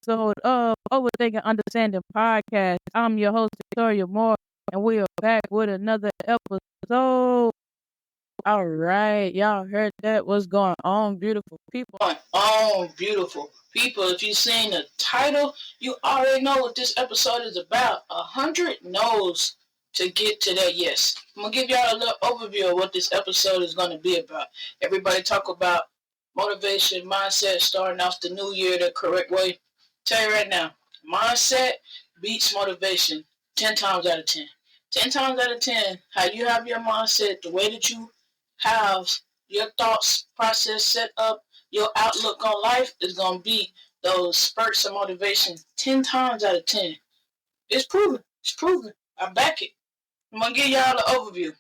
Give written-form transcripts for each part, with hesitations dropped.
episode of Overthinking Understanding Podcast. I'm your host, Viktoriya Moore, and we are back with another episode. All right, y'all heard that? What's going on, beautiful people? Beautiful people. If you've seen the title, you already know what this episode is about. 100 no's to get to that yes. I'm going to give y'all a little overview of what this episode is going to be about. Everybody talk about motivation, mindset, starting off the new year the correct way. Tell you right now, mindset beats motivation 10 times out of 10. 10 times out of 10, how you have your mindset, the way that you have your thoughts process set up, your outlook on life is going to be those spurts of motivation 10 times out of 10. It's proven. It's proven. I back it. I'm going to give y'all an overview.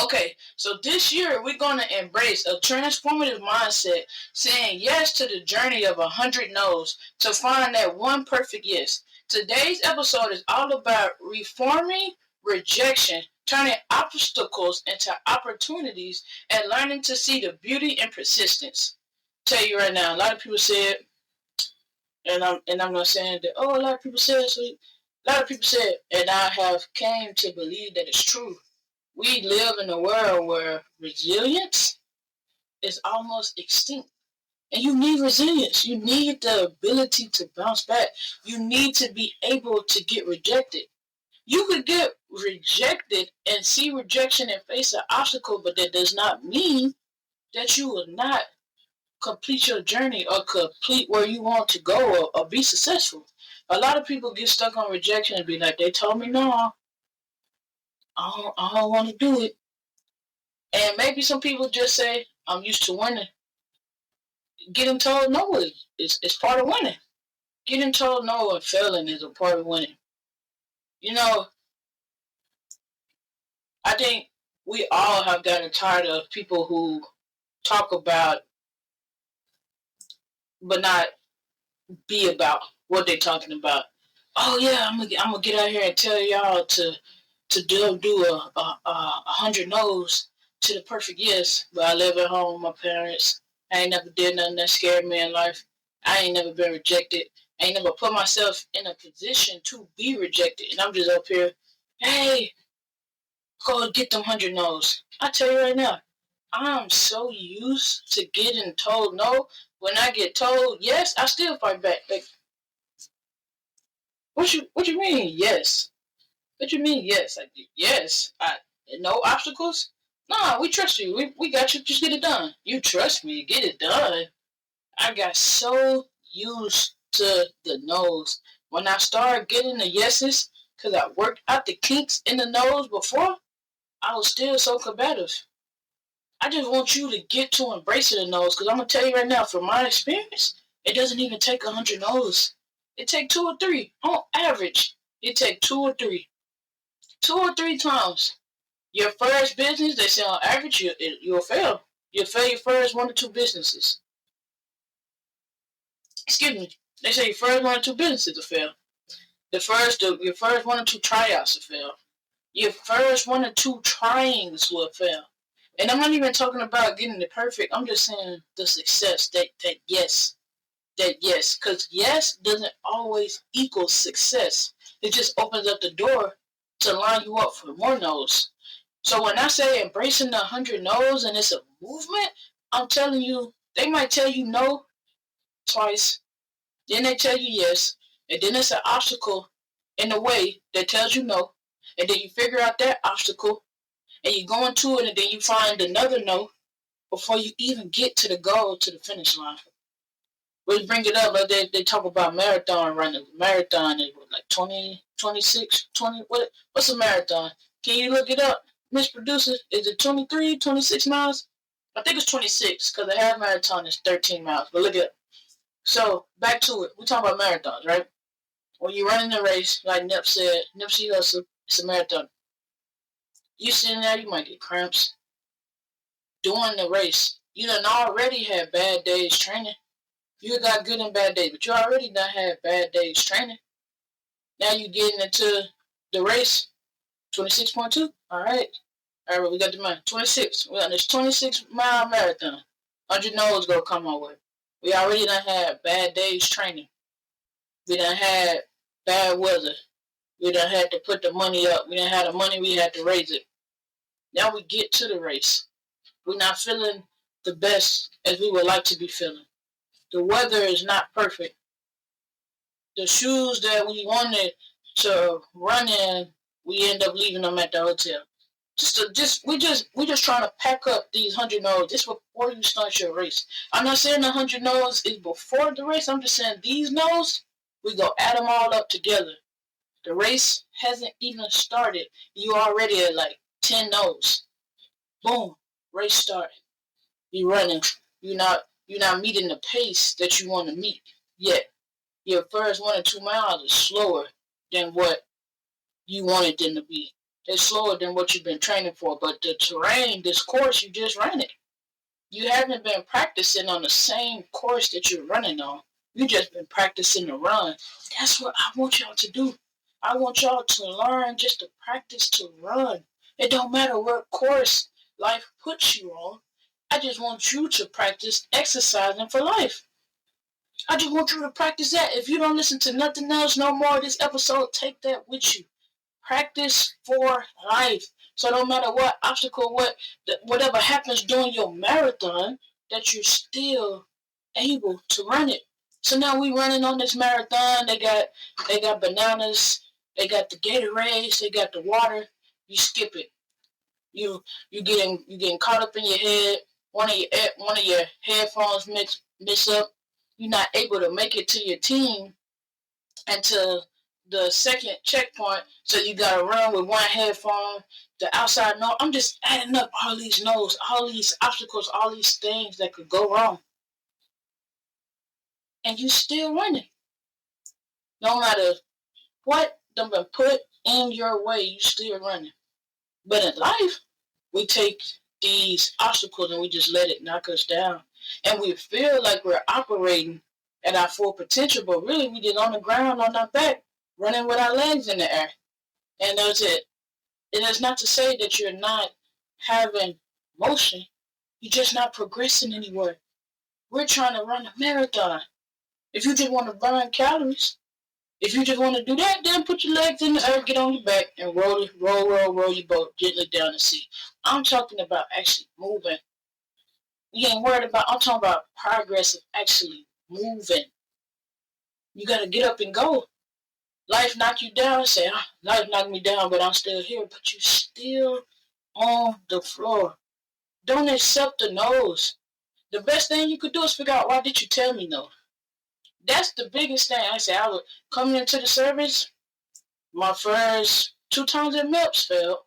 Okay, so this year we're going to embrace a transformative mindset, saying yes to the journey of 100 no's to find that one perfect yes. Today's episode is all about reforming rejection, turning obstacles into opportunities, and learning to see the beauty in persistence. Tell you right now, a lot of people said, and I'm not saying that. Oh, a lot of people said. So a lot of people said, and I have came to believe that it's true. We live in a world where resilience is almost extinct. And you need resilience. You need the ability to bounce back. You need to be able to get rejected. You could get rejected and see rejection and face an obstacle, but that does not mean that you will not complete your journey or complete where you want to go or be successful. A lot of people get stuck on rejection and be like, they told me no, I don't want to do it. And maybe some people just say, I'm used to winning. Getting told no is part of winning. Getting told no and failing is a part of winning. You know, I think we all have gotten tired of people who talk about but not be about what they're talking about. Oh yeah, I'm gonna get out here and tell y'all to do a 100 no's to the perfect yes. But I live at home with my parents. I ain't never did nothing that scared me in life. I ain't never been rejected. I ain't never put myself in a position to be rejected. And I'm just up here, hey, go get them 100 no's. I tell you right now, I'm so used to getting told no. When I get told yes, I still fight back. Like, what you mean yes? What you mean yes? Like, yes. No obstacles? Nah, we trust you. We got you. Just get it done. You trust me. Get it done. I got so used to the no's. When I started getting the yeses, because I worked out the kinks in the no's before, I was still so combative. I just want you to get to embracing the no's, because I'm going to tell you right now, from my experience, it doesn't even take 100 no's. It takes 2 or 3. On average, it takes 2 or 3. 2 or 3 times. Your first business, they say on average, you'll fail. You'll fail your first 1 or 2 businesses. Excuse me. They say your first 1 or 2 businesses will fail. Your first 1 or 2 tryouts will fail. Your first 1 or 2 tryings will fail. And I'm not even talking about getting it perfect. I'm just saying the success, that yes. That yes. Because yes doesn't always equal success. It just opens up the door to line you up for more no's. So when I say embracing the 100 no's and it's a movement, I'm telling you, they might tell you no twice, then they tell you yes, and then it's an obstacle in the way that tells you no, and then you figure out that obstacle, and you go into it, and then you find another no before you even get to the goal, to the finish line. We bring it up, like they talk about marathon running. Marathon is like 20, 26, 20, what's a marathon? Can you look it up? Miss Producer, is it 23, 26 miles? I think it's 26, because the half marathon is 13 miles, but look it up. So, back to it. We're talking about marathons, right? When you're running a race, like Nipsey Hussle, it's a marathon. You sitting there, you might get cramps. Doing the race, you done already had bad days training. You got good and bad days, but you already done had bad days training. Now you getting into the race, 26.2. All right, we got the man. 26. We got this 26-mile marathon. 100 no's gonna come our way. We already done had bad days training. We done had bad weather. We done had to put the money up. We done had the money, we had to raise it. Now we get to the race. We're not feeling the best as we would like to be feeling. The weather is not perfect. The shoes that we wanted to run in, we end up leaving them at the hotel. We just trying to pack up these 100 nodes just before you start your race. I'm not saying the 100 nodes is before the race. I'm just saying these nodes, we go add them all up together. The race hasn't even started. You already at like 10 nodes. Boom, race started. You running. You're not meeting the pace that you want to meet yet. Your first 1 or 2 miles is slower than what you wanted them to be. It's slower than what you've been training for. But the terrain, this course, you just ran it. You haven't been practicing on the same course that you're running on. You just been practicing to run. That's what I want y'all to do. I want y'all to learn just to practice to run. It don't matter what course life puts you on. I just want you to practice exercising for life. I just want you to practice that. If you don't listen to nothing else no more this episode, take that with you. Practice for life. So no matter what obstacle, whatever happens during your marathon, that you're still able to run it. So now we running on this marathon. They got bananas. They got the Gatorades. They got the water. You skip it. You getting caught up in your head. One of your headphones mix up. You're not able to make it to your team until the second checkpoint. So you gotta run with one headphone. The outside note. I'm just adding up all these notes, all these obstacles, all these things that could go wrong, and you still running. No matter what done been put in your way, you still running. But in life, we take these obstacles and we just let it knock us down. And we feel like we're operating at our full potential, but really we just on the ground on our back, running with our legs in the air. And that's it. And it's not to say that you're not having motion. You're just not progressing anywhere. We're trying to run a marathon. If you just want to burn calories, if you just want to do that, then put your legs in the earth, get on your back, and roll your boat gently down the sea. I'm talking about actually moving. You ain't worried about, I'm talking about progress of actually moving. You got to get up and go. Life knock you down, say, life knocked me down, but I'm still here. But you still on the floor. Don't accept the no's. The best thing you could do is figure out, why did you tell me no? That's the biggest thing. I say, I was coming into the service, my first 2 times at MEPS failed.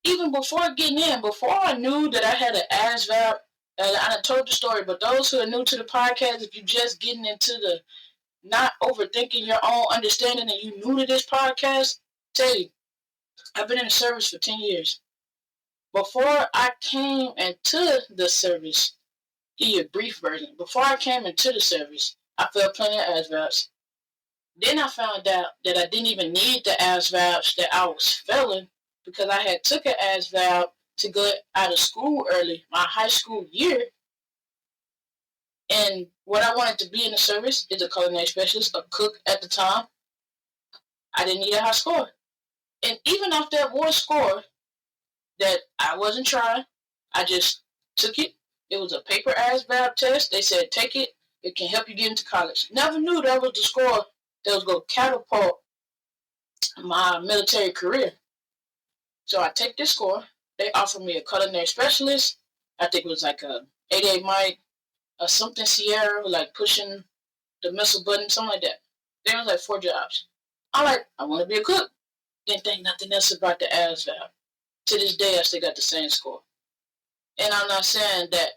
Even before getting in, before I knew that I had an ASVAB, and I told the story, but those who are new to the podcast, if you're just getting into the not overthinking your own understanding and you new to this podcast, tell you, I've been in the service for 10 years. Before I came into the service, give you a brief version. Before I came into the service, I felt plenty of ASVABs. Then I found out that I didn't even need the ASVABs that I was failing, because I had took an ASVAB to get out of school early, my high school year. And what I wanted to be in the service is a culinary specialist, a cook at the time. I didn't need a high score. And even off that one score that I wasn't trying, I just took it. It was a paper ASVAB test. They said, take it. It can help you get into college. Never knew that was the score that was going to catapult my military career. So I take this score. They offered me a culinary specialist. I think it was like a 88 Mike, a something Sierra, like pushing the missile button, something like that. There was like 4 jobs. I'm like, I want to be a cook. Didn't think nothing else about the ASVAB. To this day, I still got the same score. And I'm not saying that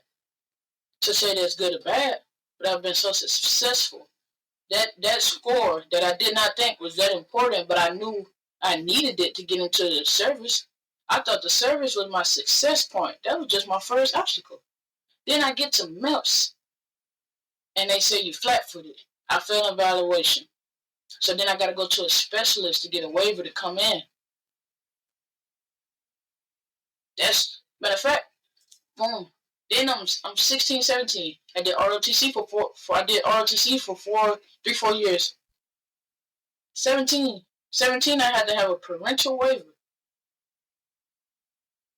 to say that's good or bad, but I've been so successful. That score that I did not think was that important, but I knew I needed it to get into the service. I thought the service was my success point. That was just my first obstacle. Then I get to MEPS, and they say you flat-footed. I failed evaluation. So then I got to go to a specialist to get a waiver to come in. That's, matter of fact, boom. Then I'm 16, 17. I did ROTC for 4 years. 17. 17, I had to have a parental waiver.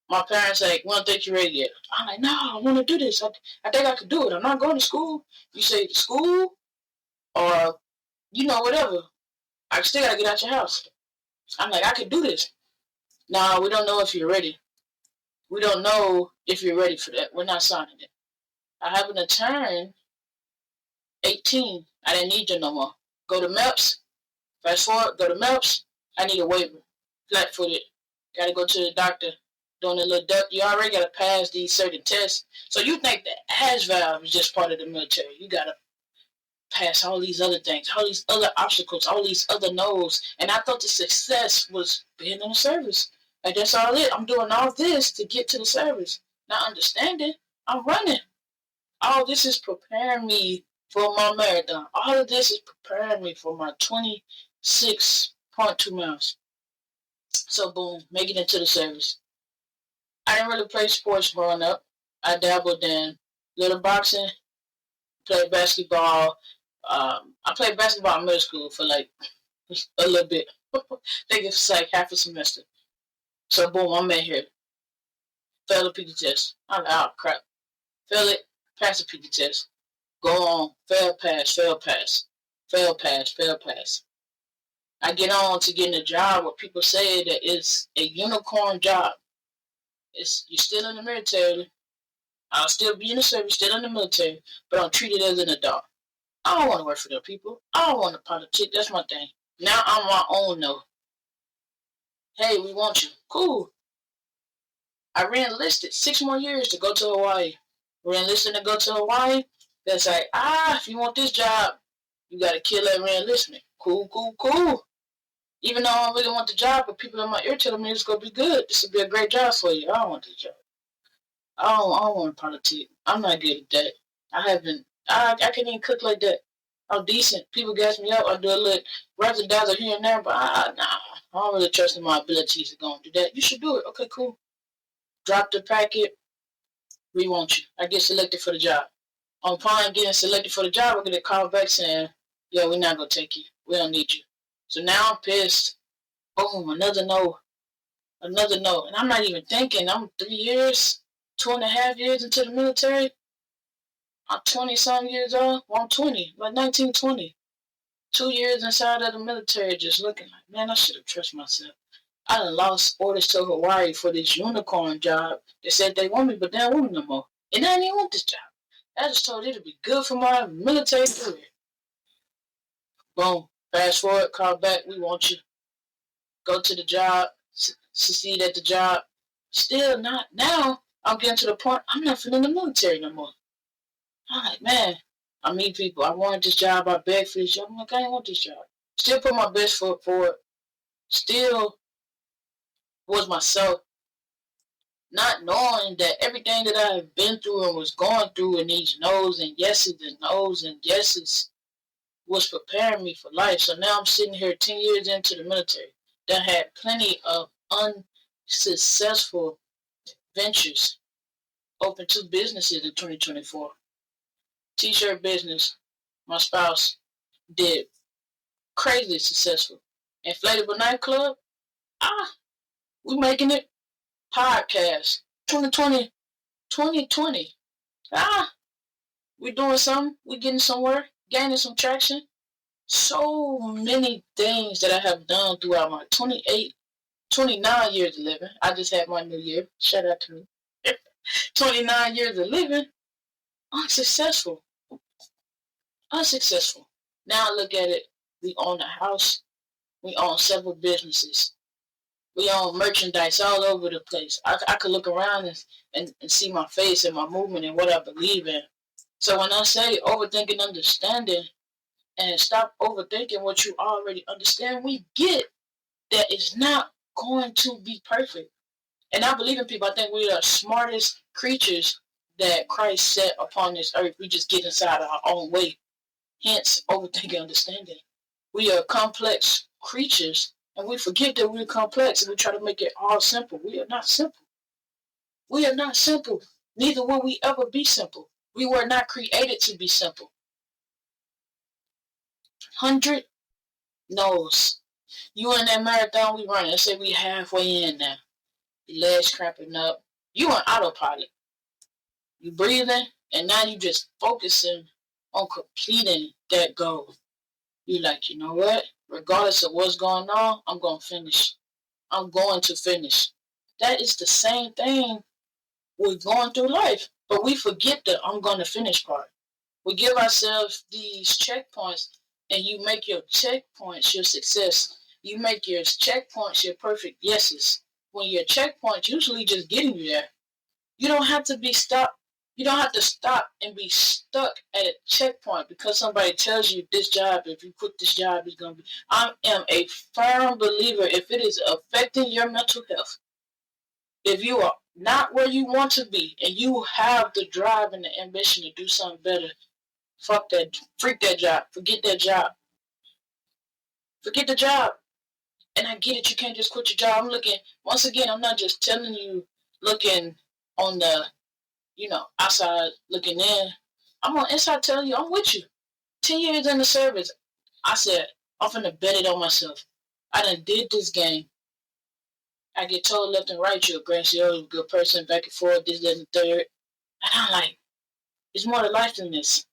My parents like, we don't think you're ready yet. I'm like, no, I want to do this. I think I could do it. I'm not going to school. You say school or, whatever. I still got to get out your house. I'm like, I could do this. No, we don't know if you're ready. We don't know if you're ready for that. We're not signing it. I happen to turn 18. I didn't need you no more. Go to MEPS. Fast forward, go to MEPS. I need a waiver. Flat-footed. Got to go to the doctor. Doing a little duck. You already got to pass these certain tests. So you think the AS valve is just part of the military. You got to pass all these other things, all these other obstacles, all these other no's. And I thought the success was being in the service. Like, that's all it. I'm doing all this to get to the service. Not understanding, I'm running. All this is preparing me for my marathon. All of this is preparing me for my 26.2 miles. So boom, making it to the service. I didn't really play sports growing up. I dabbled in little boxing, played basketball. I played basketball in middle school for like a little bit. I think it's like half a semester. So boom, I'm in here. Fail the PT test. I'm like, oh crap. Fail it, pass the PT test. Go on, fail, pass, fail, pass. Fail, pass, fail, pass. I get on to getting a job where people say that it's a unicorn job. You're still in the military. I'll still be in the service, still in the military, but I'm treated as an adult. I don't want to work for them people. I don't want to politic. That's my thing. Now I'm my own though. Hey, we want you. Cool. I re-enlisted 6 more years to go to Hawaii. Re-enlisting to go to Hawaii. That's like, if you want this job, you got to kill that re-enlistment. Cool, cool, cool. Even though I don't really want the job, but people in my ear telling me it's going to be good. This will be a great job for you. I don't want this job. I don't want politics. I'm not good at that. I can't even cook like that. I'm decent. People gas me up. I do a little razzle dazzle here and there, but I don't really trust in my abilities to go and do that. You should do it. Okay, cool. Drop the packet. We want you. I get selected for the job. Upon getting selected for the job, I get a call back saying, yo, we're not going to take you. We don't need you. So now I'm pissed. Boom, another no. Another no. And I'm not even thinking. I'm 3 years, 2.5 years into the military. I'm 20-some years old. Well, I'm 20, like 19, 20. 2 years inside of the military, just looking like, man, I should have trusted myself. I done lost orders to Hawaii for this unicorn job. They said they want me, but they don't want me no more. And I didn't even want this job. I just told it to be good for my military career. Boom. Fast forward, call back. We want you. Go to the job. Succeed at the job. Still not. Now, I'm getting to the point, I'm not feeling the military no more. I'm like, man, I meet people. I wanted this job. I begged for this job. I'm like, I didn't want this job. Still put my best foot forward. Still was myself. Not knowing that everything that I have been through and was going through and these no's and yeses and no's and yeses was preparing me for life. So now I'm sitting here 10 years into the military that had plenty of unsuccessful ventures. Opened 2 businesses in 2024. T-shirt business, my spouse did crazy successful. Inflatable nightclub, we making it. Podcast, 2020, we doing something, we getting somewhere, gaining some traction. So many things that I have done throughout my 29 years of living. I just had my new year. Shout out to me. 29 years of living, unsuccessful. Now I look at it, we own a house, we own several businesses. We own merchandise all over the place. I could look around and see my face and my movement and what I believe in. So when I say overthinking understanding and stop overthinking what you already understand, we get that it's not going to be perfect. And I believe in people. I think we are the smartest creatures that Christ set upon this earth. We just get inside our own way. Hence, overthinking understanding. We are complex creatures. And we forget that we're complex and we try to make it all simple. We are not simple. We are not simple. Neither will we ever be simple. We were not created to be simple. knows. You in that marathon we running. Let's say we halfway in now. Your legs cramping up. You on autopilot. You breathing, and now you just focusing on completing that goal. You like, you know what? Regardless of what's going on, I'm going to finish. I'm going to finish. That is the same thing we're going through life. But we forget the I'm going to finish part. We give ourselves these checkpoints, and you make your checkpoints your success. You make your checkpoints your perfect yeses. When your checkpoints usually just getting you there. You don't have to be stopped. You don't have to stop and be stuck at a checkpoint because somebody tells you this job, if you quit this job, is going to be. I am a firm believer if it is affecting your mental health, if you are not where you want to be and you have the drive and the ambition to do something better, fuck that, freak that job, forget that job. Forget the job. And I get it, you can't just quit your job. I'm looking, once again, I'm not just telling you looking on the, outside looking in. I'm on inside telling you, I'm with you. 10 years in the service, I said, I'm finna bet it on myself. I done did this game. I get told left and right, you're a great CEO, a good person, back and forth, this, that, and the third. And I'm like, it's more to life than this.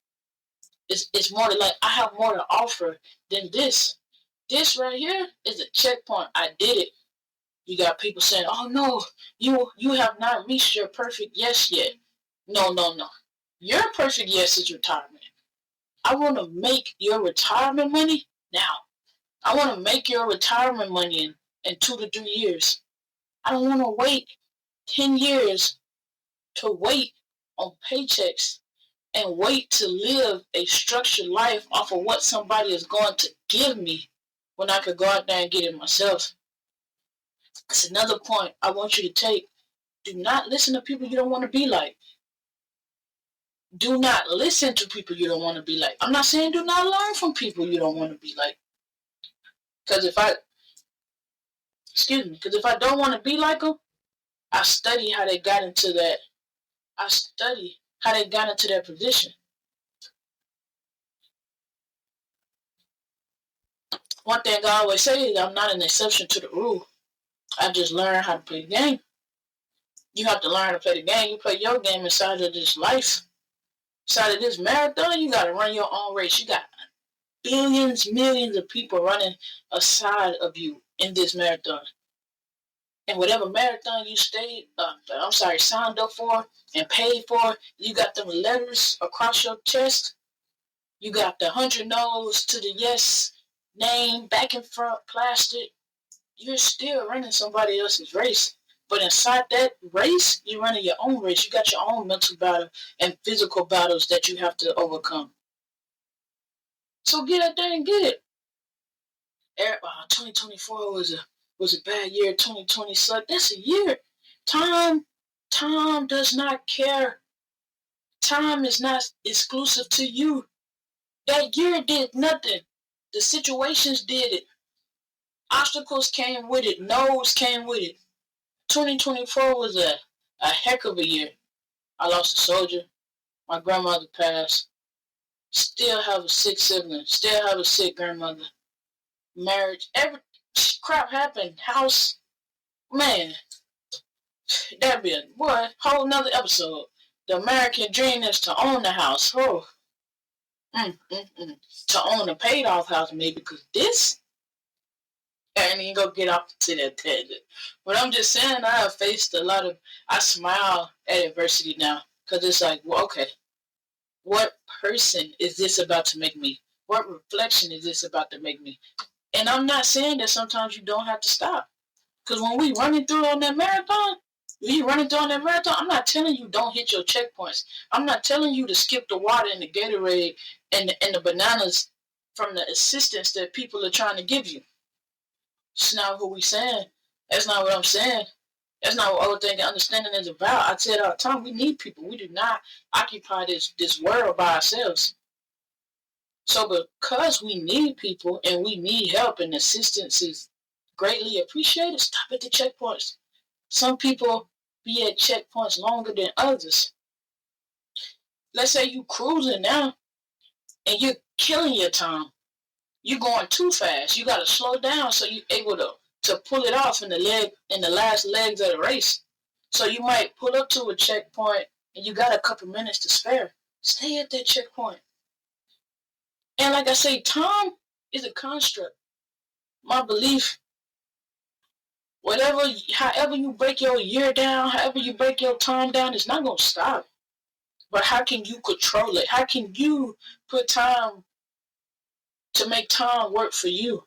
It's more to life. I have more to offer than this. This right here is a checkpoint. I did it. You got people saying, oh no, you have not reached your perfect yes yet. No. Your perfect yes is retirement. I want to make your retirement money now. I want to make your retirement money in 2 to 3 years. I don't want to wait 10 years to wait on paychecks and wait to live a structured life off of what somebody is going to give me when I could go out there and get it myself. That's another point I want you to take. Do not listen to people you don't want to be like. Do not listen to people you don't want to be like. I'm not saying do not learn from people you don't want to be like. Because if I don't want to be like them, I study how they got into that. I study how they got into that position. One thing I always say is I'm not an exception to the rule. I just learned how to play the game. You have to learn to play the game. You play your game inside of this life. Inside of this marathon, you got to run your own race. You got billions, millions of people running aside of you in this marathon. And whatever marathon you signed up for and paid for, you got them letters across your chest. You got the 100 no's to the yes name back and front plastered. You're still running somebody else's race. But inside that race, you're running your own race. You got your own mental battle and physical battles that you have to overcome. So get out there and get it. 2024 was a bad year. 2020 sucked. That's a year. Time does not care. Time is not exclusive to you. That year did nothing. The situations did it. Obstacles came with it. No's came with it. 2024 was a heck of a year. I lost a soldier. My grandmother passed. Still have a sick sibling. Still have a sick grandmother. Marriage. Every crap happened. House. Man. That'd be a whole nother episode. The American dream is to own the house. Oh. To own a paid off house maybe, because this, I ain't even gonna get off to that tangent. But I'm just saying, I have faced I smile at adversity now, because it's like, well, okay, what person is this about to make me? What reflection is this about to make me? And I'm not saying that sometimes you don't have to stop. Because when we running through on that marathon, I'm not telling you don't hit your checkpoints. I'm not telling you to skip the water and the Gatorade and the bananas from the assistance that people are trying to give you. It's not what we saying. That's not what I'm saying. That's not what overthinking and understanding is about. I said all the time, we need people. We do not occupy this world by ourselves. So because we need people and we need help and assistance is greatly appreciated, stop at the checkpoints. Some people be at checkpoints longer than others. Let's say you cruising now and you're killing your time. you're going too fast. You got to slow down so you're able to pull it off in the last legs of the race. So you might pull up to a checkpoint and you got a couple minutes to spare. Stay at that checkpoint. And like I say, time is a construct. My belief, however you break your year down, however you break your time down, it's not going to stop. But how can you control it? How can you put time to make time work for you?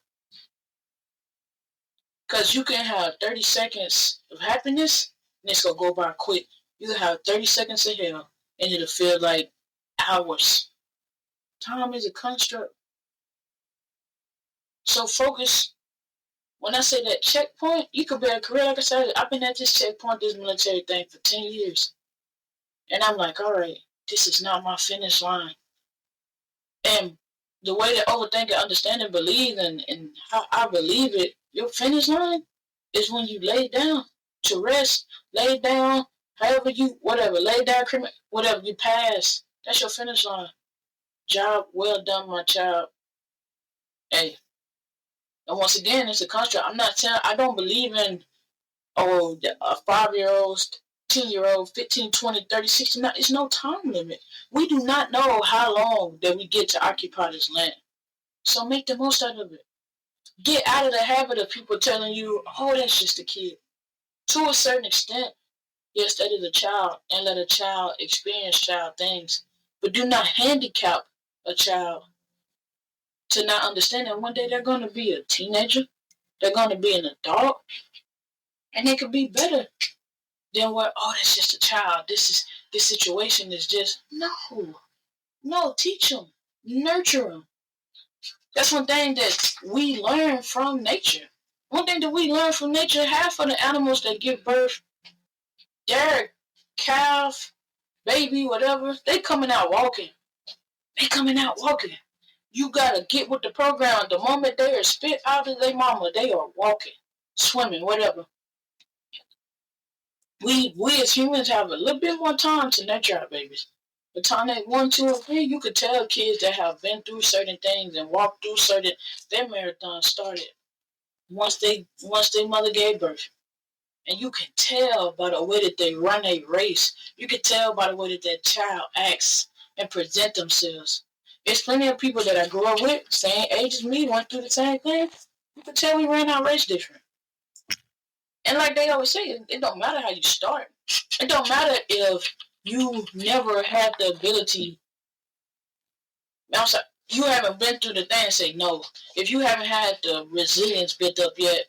Because you can have 30 seconds of happiness and it's going to go by quick. You can have 30 seconds of hell and it'll feel like hours. Time is a construct. So focus. When I say that checkpoint, you could be a career. Like I said, I've been at this checkpoint, this military thing for 10 years. And I'm like, all right, this is not my finish line. And the way that overthink and understand and believe and how I believe it, your finish line is when you lay down to rest, lay down, however you, whatever, lay down, whatever you pass. That's your finish line. Job well done, my child. Hey, and once again, it's a construct. I don't believe in, a 5-year-old, 10-year-old, 15, 20, 30, 60. It's no time limit. We do not know how long that we get to occupy this land. So make the most out of it. Get out of the habit of people telling you, oh, that's just a kid. To a certain extent, yes, that is a child, and let a child experience child things. But do not handicap a child to not understand that one day they're going to be a teenager, they're going to be an adult, and they could be better than what, oh, that's just a child. This situation is just, no, teach them, nurture them. That's one thing that we learn from nature. One thing that we learn from nature, half of the animals that give birth, their calf, baby, whatever, they coming out walking. You gotta get with the program. The moment they are spit out of their mama, they are walking, swimming, whatever. We as humans have a little bit more time to nurture our babies. The time they 1, 2, or 3, you could tell kids that have been through certain things and walked through their marathon started once their mother gave birth. And you can tell by the way that they run a race. You can tell by the way that that child acts and present themselves. There's plenty of people that I grew up with, same age as me, went through the same thing. You can tell we ran our race different. And like they always say, it don't matter how you start. It don't matter if you never had the ability. You haven't been through the thing and say no. If you haven't had the resilience built up yet,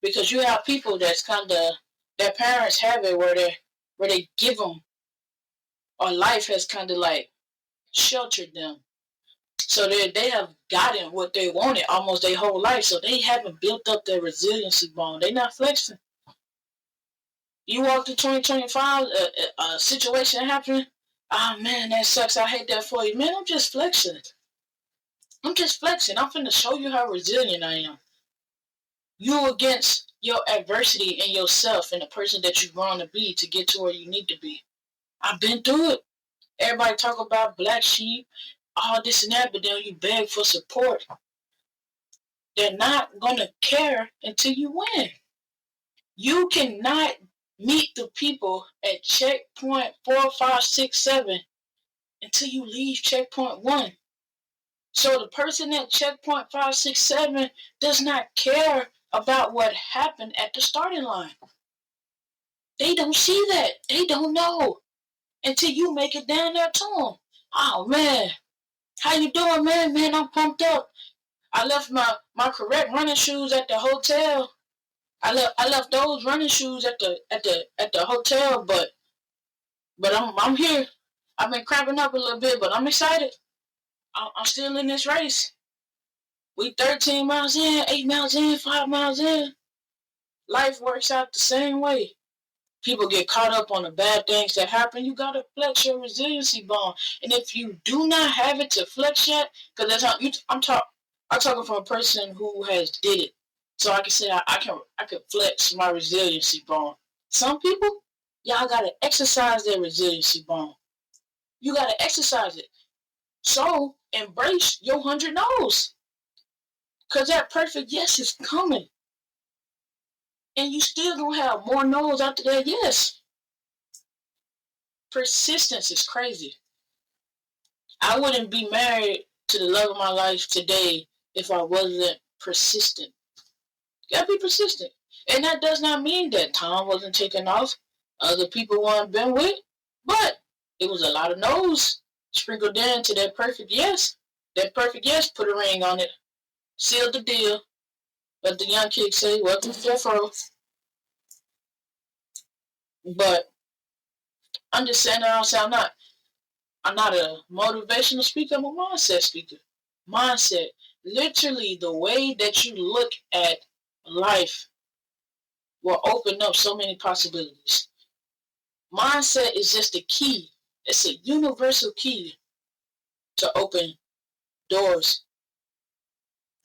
because you have people that's kind of, their parents have it where they give them, or life has kind of like sheltered them. So they have gotten what they wanted almost their whole life. So they haven't built up their resiliency bone. They're not flexing. You walk through 2025, a situation happening. Oh man, that sucks. I hate that for you. Man, I'm just flexing. I'm finna show you how resilient I am. You against your adversity and yourself and the person that you've grown to be to get to where you need to be. I've been through it. Everybody talk about black sheep, all this and that, but then you beg for support. They're not going to care until you win. You cannot meet the people at checkpoint 4, 5, 6, 7 until you leave checkpoint 1. So the person at checkpoint 5, 6, 7 does not care about what happened at the starting line. They don't see that. They don't know until you make it down there to them. Oh man, how you doing, man? Man, I'm pumped up. I left my correct running shoes at the hotel. I left those running shoes at the hotel, but I'm here. I've been cramping up a little bit, but I'm excited. I'm still in this race. We 13 miles in, 8 miles in, 5 miles in. Life works out the same way. People get caught up on the bad things that happen. You gotta flex your resiliency bone, and if you do not have it to flex yet, because that's how I'm talking from a person who has did it, so I can say I can flex my resiliency bone. Some people, y'all gotta exercise their resiliency bone. You gotta exercise it. So embrace your 100 no's. Because that perfect yes is coming. And you still gonna have more no's after that yes. Persistence is crazy. I wouldn't be married to the love of my life today if I wasn't persistent. You gotta be persistent. And that does not mean that Tom wasn't taken off, other people weren't been with, but it was a lot of no's sprinkled into that perfect yes. That perfect yes put a ring on it, sealed the deal. Let the young kids say, welcome to death row. But I'm just saying that I'm not a motivational speaker, I'm a mindset speaker. Mindset. Literally the way that you look at life will open up so many possibilities. Mindset is just a key. It's a universal key to open doors.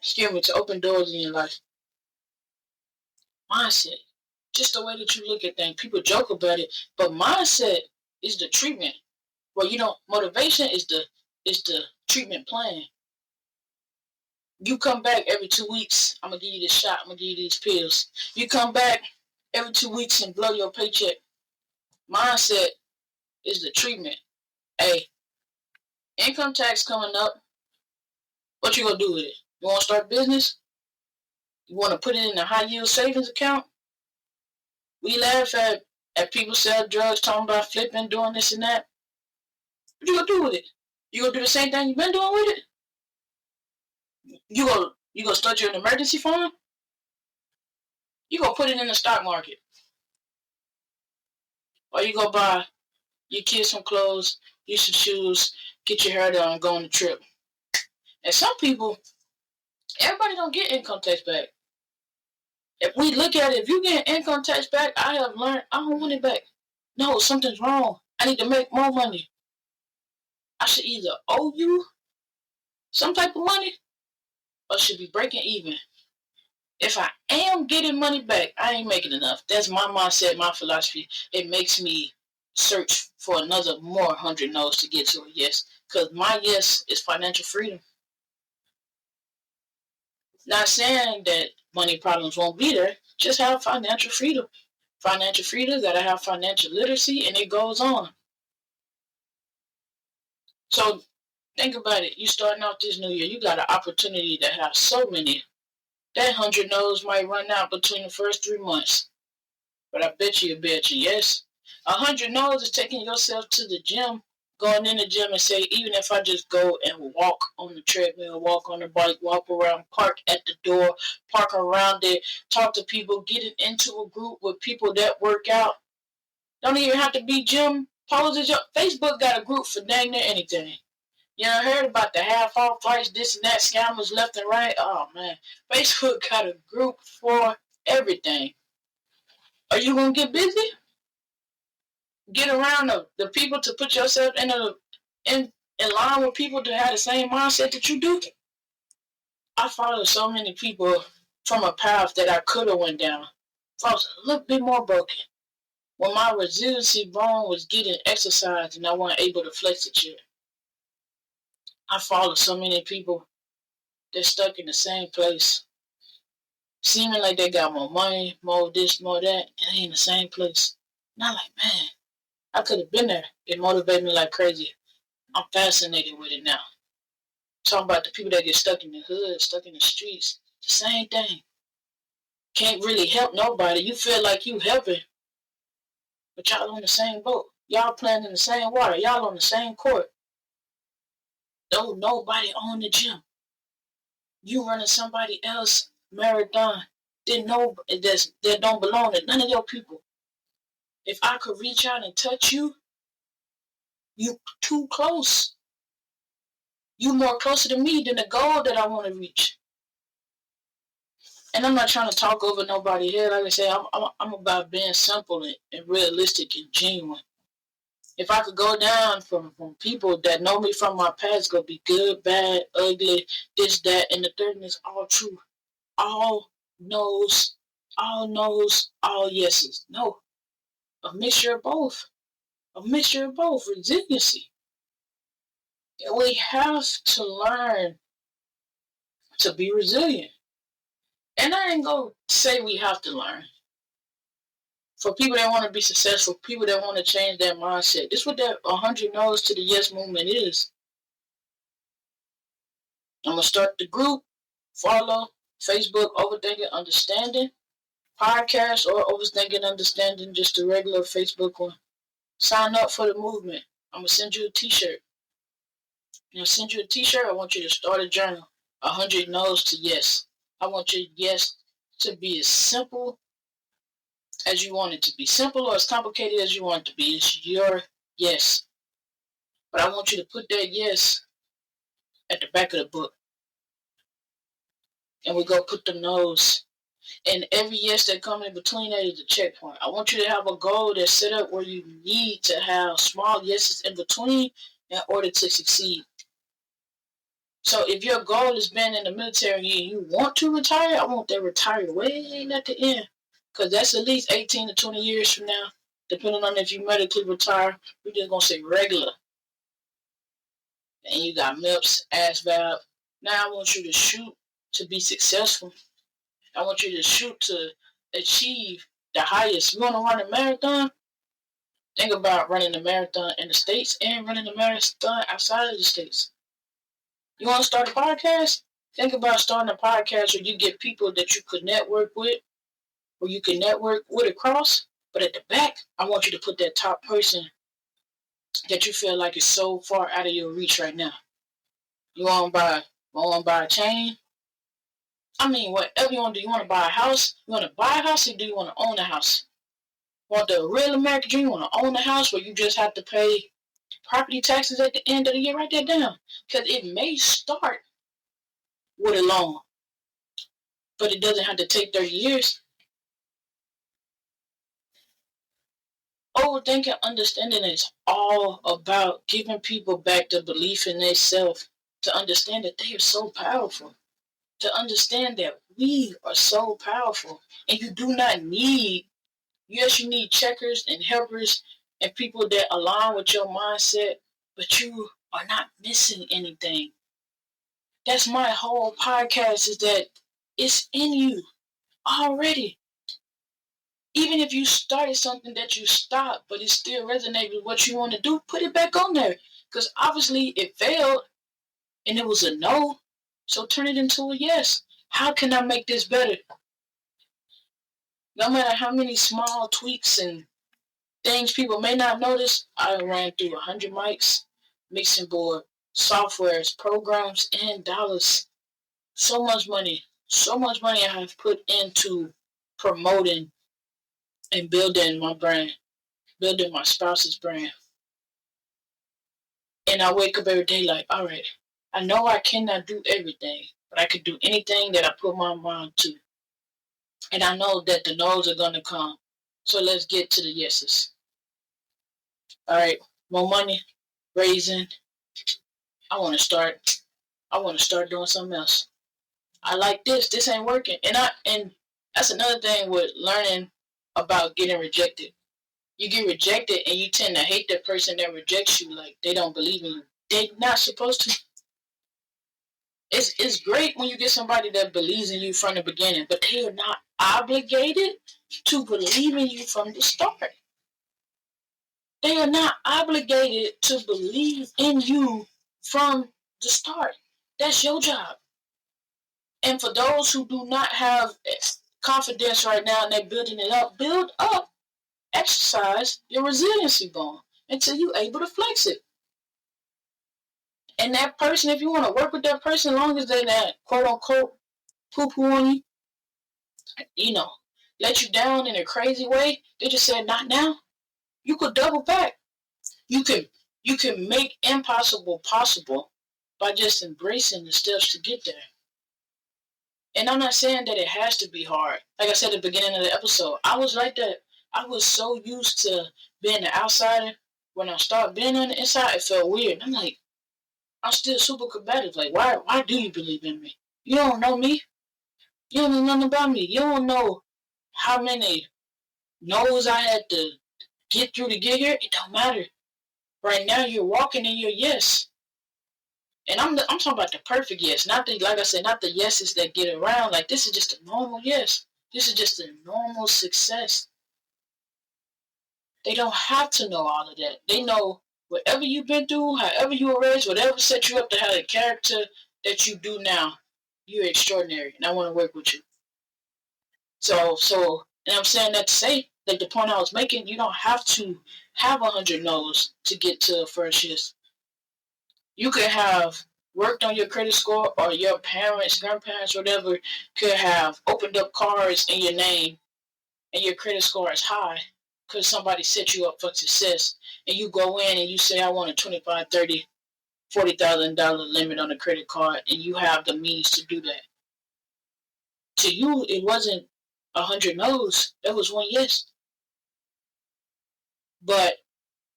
To open doors in your life. Mindset. Just the way that you look at things. People joke about it, but mindset is the treatment. Well, motivation is the treatment plan. You come back every 2 weeks, I'm gonna give you this shot, I'm gonna give you these pills. You come back every 2 weeks and blow your paycheck. Mindset is the treatment. Hey, income tax coming up. What you gonna do with it? You wanna start a business? You wanna put it in a high yield savings account? We laugh at people sell drugs, talking about flipping, doing this and that. What you gonna do with it? You gonna do the same thing you've been doing with it? You gonna start your emergency fund? You gonna put it in the stock market? Or you gonna buy your kids some clothes, you some shoes, get your hair done, and go on a trip? And some people, everybody don't get income tax back. If we look at it, if you get income tax back, I have learned I don't want it back. No, something's wrong. I need to make more money. I should either owe you some type of money or should be breaking even. If I am getting money back, I ain't making enough. That's my mindset, my philosophy. It makes me search for another more 100 no's to get to a yes. Because my yes is financial freedom. Not saying that money problems won't be there. Just have financial freedom. Financial freedom, gotta have financial literacy, and it goes on. So think about it. You starting out this new year, you got an opportunity to have so many. That 100 no's might run out between the first 3 months. But I bet you, yes. 100 no's is taking yourself to the gym, going in the gym and say, even if I just go and walk on the treadmill, walk on the bike, walk around, park at the door, park around it, talk to people, getting into a group with people that work out. Don't even have to be gym poses. Facebook got a group for dang near anything. You know, I heard about the half-off flights, this and that, scammers left and right. Oh, man. Facebook got a group for everything. Are you going to get busy? Get around the people to put yourself in line with people to have the same mindset that you do. I follow so many people from a path that I could have went down. If I was a little bit more broken, when my resiliency bone was getting exercised and I wasn't able to flex it yet. I follow so many people that's stuck in the same place, seeming like they got more money, more this, more that, and they in the same place. And I'm like, man, I could have been there. It motivated me like crazy. I'm fascinated with it now. Talking about the people that get stuck in the hood, stuck in the streets, the same thing. Can't really help nobody. You feel like you helping, but y'all on the same boat. Y'all playing in the same water. Y'all on the same court. Don't nobody own the gym. You running somebody else marathon that don't belong to none of your people. If I could reach out and touch you, you too close. You more closer to me than the goal that I want to reach. And I'm not trying to talk over nobody here. Like I say, I'm about being simple and realistic and genuine. If I could go down from people that know me from my past, it's going to be good, bad, ugly, this, that, and the third is all true. All no's, all yeses. No, a mixture of both. A mixture of both. Resiliency. We have to learn to be resilient. And I ain't gonna say we have to learn. For people that want to be successful, people that want to change their mindset, this is what that 100 No's to the Yes movement is. I'm going to start the group, follow, Facebook, Overthinking Understanding, podcast, or Overthinking Understanding, just the regular Facebook one. Sign up for the movement. I'm going to send you a t-shirt. I'm going to send you a t-shirt. I want you to start a journal. 100 No's to Yes. I want your yes to be as simple as you want it to be. Simple or as complicated as you want it to be. It's your yes. But I want you to put that yes at the back of the book. And we go put the no's. And every yes that comes in between that is a checkpoint. I want you to have a goal that's set up where you need to have small yeses in between in order to succeed. So if your goal is being in the military and you want to retire, I want that retired way at the end. Because that's at least 18 to 20 years from now. Depending on if you medically retire, we're just going to say regular. And you got MIPS, ASVAB. Now I want you to shoot to be successful. I want you to shoot to achieve the highest. You want to run a marathon? Think about running a marathon in the States and running a marathon outside of the States. You want to start a podcast? Think about starting a podcast where you get people that you could network with, or you can network with across. But at the back, I want you to put that top person that you feel like is so far out of your reach right now. You want to buy a chain? I mean, whatever you want to do. You want to buy a house? You want to buy a house, or do you want to own a house? Want the real American dream? You want to own a house where you just have to pay property taxes at the end of the year? Write that down. Because it may start with a loan, but it doesn't have to take 30 years. Overthinking understanding is all about giving people back the belief in themselves, to understand that they are so powerful, to understand that we are so powerful, and you do not need, yes, you need checkers and helpers and people that align with your mindset, but you are not missing anything. That's my whole podcast, is that it's in you already. Even if you started something that you stopped, but it still resonates with what you want to do, put it back on there. Because obviously it failed and it was a no. So turn it into a yes. How can I make this better? No matter how many small tweaks and things people may not notice, I ran through 100 mics, mixing board, softwares, programs, and dollars. So much money I have put into promoting and building my brand, building my spouse's brand. And I wake up every day like, all right, I know I cannot do everything, but I can do anything that I put my mind to. And I know that the no's are going to come. So let's get to the yeses. All right, more money, raising. I want to start doing something else. I like this. This ain't working. And that's another thing with learning about getting rejected. You get rejected and you tend to hate that person that rejects you, like they don't believe in you. They're not supposed to. It's great when you get somebody that believes in you from the beginning, but they are not obligated to believe in you from the start. They are not obligated to believe in you from the start. That's your job. And for those who do not have confidence right now and they're building it up, build up, exercise your resiliency bone until you're able to flex it. And that person, if you want to work with that person, as long as they're not quote unquote poo-poo on you, let you down in a crazy way, they just said not now, you could double back. You can make impossible possible by just embracing the steps to get there. And I'm not saying that it has to be hard. Like I said at the beginning of the episode, I was like that. I was so used to being the outsider. When I started being on the inside, it felt weird. I'm like, I'm still super combative. Like, why do you believe in me? You don't know me. You don't know nothing about me. You don't know how many no's I had to get through to get here. It don't matter. Right now, you're walking in your yes. And I'm talking about the perfect yes, not the, like I said, not the yeses that get around. Like, this is just a normal yes. This is just a normal success. They don't have to know all of that. They know whatever you've been through, however you were raised, whatever set you up to have the character that you do now, you're extraordinary, and I want to work with you. So, and I'm saying that to say, like the point I was making, you don't have to have 100 no's to get to a first yes. You could have worked on your credit score, or your parents, grandparents, whatever, could have opened up cards in your name, and your credit score is high because somebody set you up for success. And you go in and you say, I want a $25,000, $30,000, $40,000 limit on a credit card, and you have the means to do that. To you, it wasn't 100 no's. That was one yes. But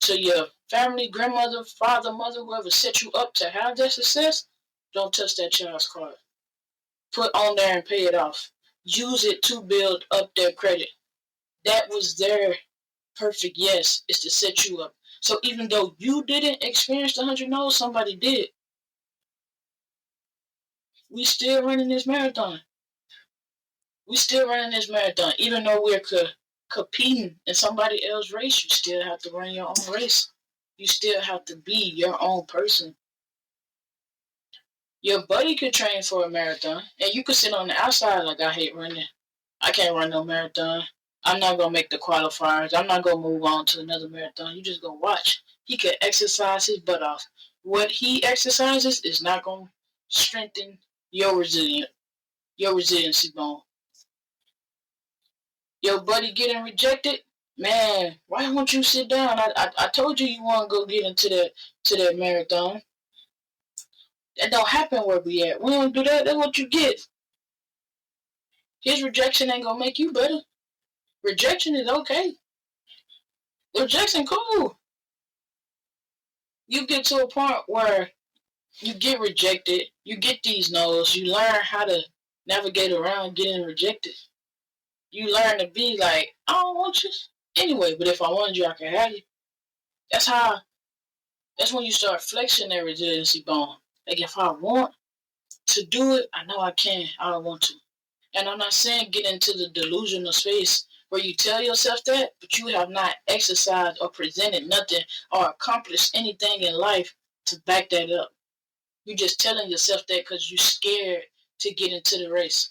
to your family, grandmother, father, mother, whoever set you up to have that success, don't touch that child's card. Put on there and pay it off. Use it to build up their credit. That was their perfect yes, is to set you up. So even though you didn't experience the 100 no's, somebody did. We still running this marathon. Even though we're competing in somebody else's race, you still have to run your own race. You still have to be your own person. Your buddy could train for a marathon, and you could sit on the outside like, I hate running. I can't run no marathon. I'm not going to make the qualifiers. I'm not going to move on to another marathon. You just go watch. He could exercise his butt off. What he exercises is not going to strengthen your resiliency bone. Your buddy getting rejected, man, why won't you sit down? I told you want to go get into that marathon. That don't happen where we at. We don't do that. That's what you get. His rejection ain't going to make you better. Rejection is okay. Rejection, cool. You get to a point where you get rejected, you get these no's, you learn how to navigate around getting rejected. You learn to be like, I don't want you anyway, but if I wanted you, I could have you. That's when you start flexing that resiliency bone. Like, if I want to do it, I know I can. I don't want to. And I'm not saying get into the delusional space where you tell yourself that, but you have not exercised or presented nothing or accomplished anything in life to back that up. You're just telling yourself that because you're scared to get into the race.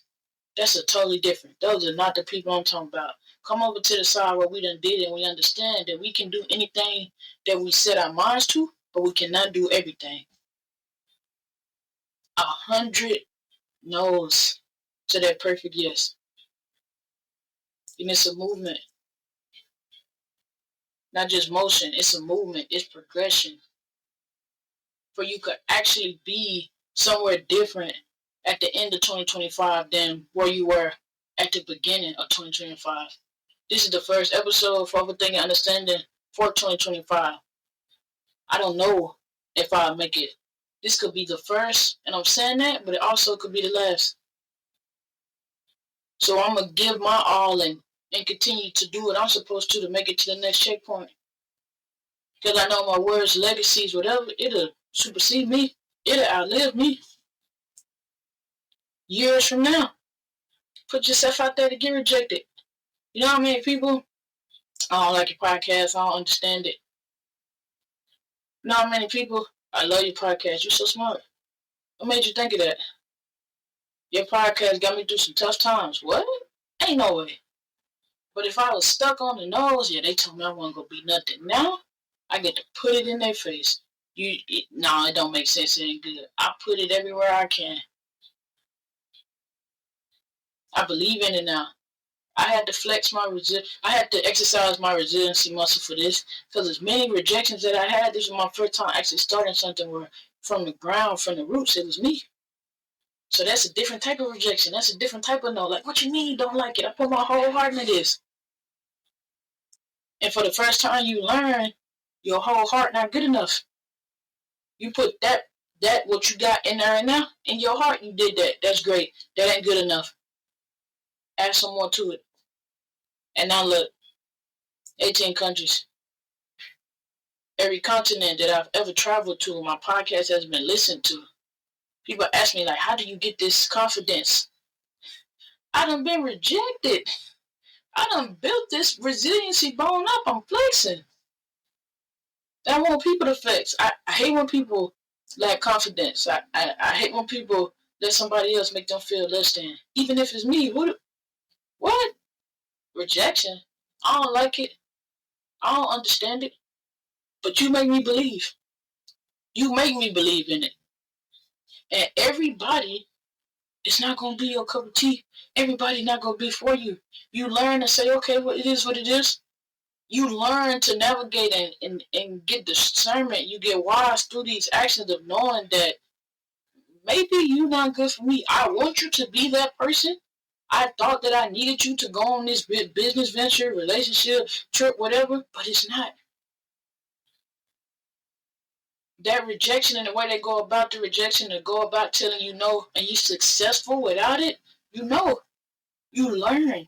That's a totally different. Those are not the people I'm talking about. Come over to the side where we done did it and we understand that we can do anything that we set our minds to, but we cannot do everything. 100 no's to that perfect yes. And it's a movement. Not just motion, it's a movement, it's progression. For you could actually be somewhere different at the end of 2025 than where you were at the beginning of 2025. This is the first episode for Overthinking Understanding for 2025. I don't know if I'll make it. This could be the first, and I'm saying that, but it also could be the last. So I'm going to give my all and continue to do what I'm supposed to make it to the next checkpoint. Because I know my words, legacies, whatever, it'll supersede me. It'll outlive me. Years from now. Put yourself out there to get rejected. You know how many people? I don't like your podcast. I don't understand it. You know how many people? I love your podcast. You're so smart. What made you think of that? Your podcast got me through some tough times. What? Ain't no way. But if I was stuck on the nose, yeah, they told me I wasn't going to be nothing. Now, I get to put it in their face. It don't make sense. It ain't good. I put it everywhere I can. I believe in it now. I had to I had to exercise my resiliency muscle for this, because as many rejections that I had, this was my first time actually starting something where from the ground, from the roots, it was me. So that's a different type of rejection. That's a different type of no. Like, what you mean you don't like it? I put my whole heart into this. And for the first time, you learn your whole heart not good enough. You put that what you got in there right now, in your heart, you did that. That's great. That ain't good enough. Add some more to it. And now look, 18 countries. Every continent that I've ever traveled to, my podcast has been listened to. People ask me, like, how do you get this confidence? I done been rejected. I done built this resiliency bone up. I'm flexing. I want people to flex. I hate when people lack confidence. I hate when people let somebody else make them feel less than. Even if it's me. What? Rejection? I don't like it. I don't understand it. But you make me believe. You make me believe in it. And everybody, it's not going to be your cup of tea. Everybody not going to be for you. You learn to say, okay, well, it is what it is. You learn to navigate and get discernment. You get wise through these actions of knowing that maybe you're not good for me. I want you to be that person. I thought that I needed you to go on this business venture, relationship, trip, whatever, but it's not. That rejection and the way they go about the rejection and go about telling you no and you're successful without it, you learn.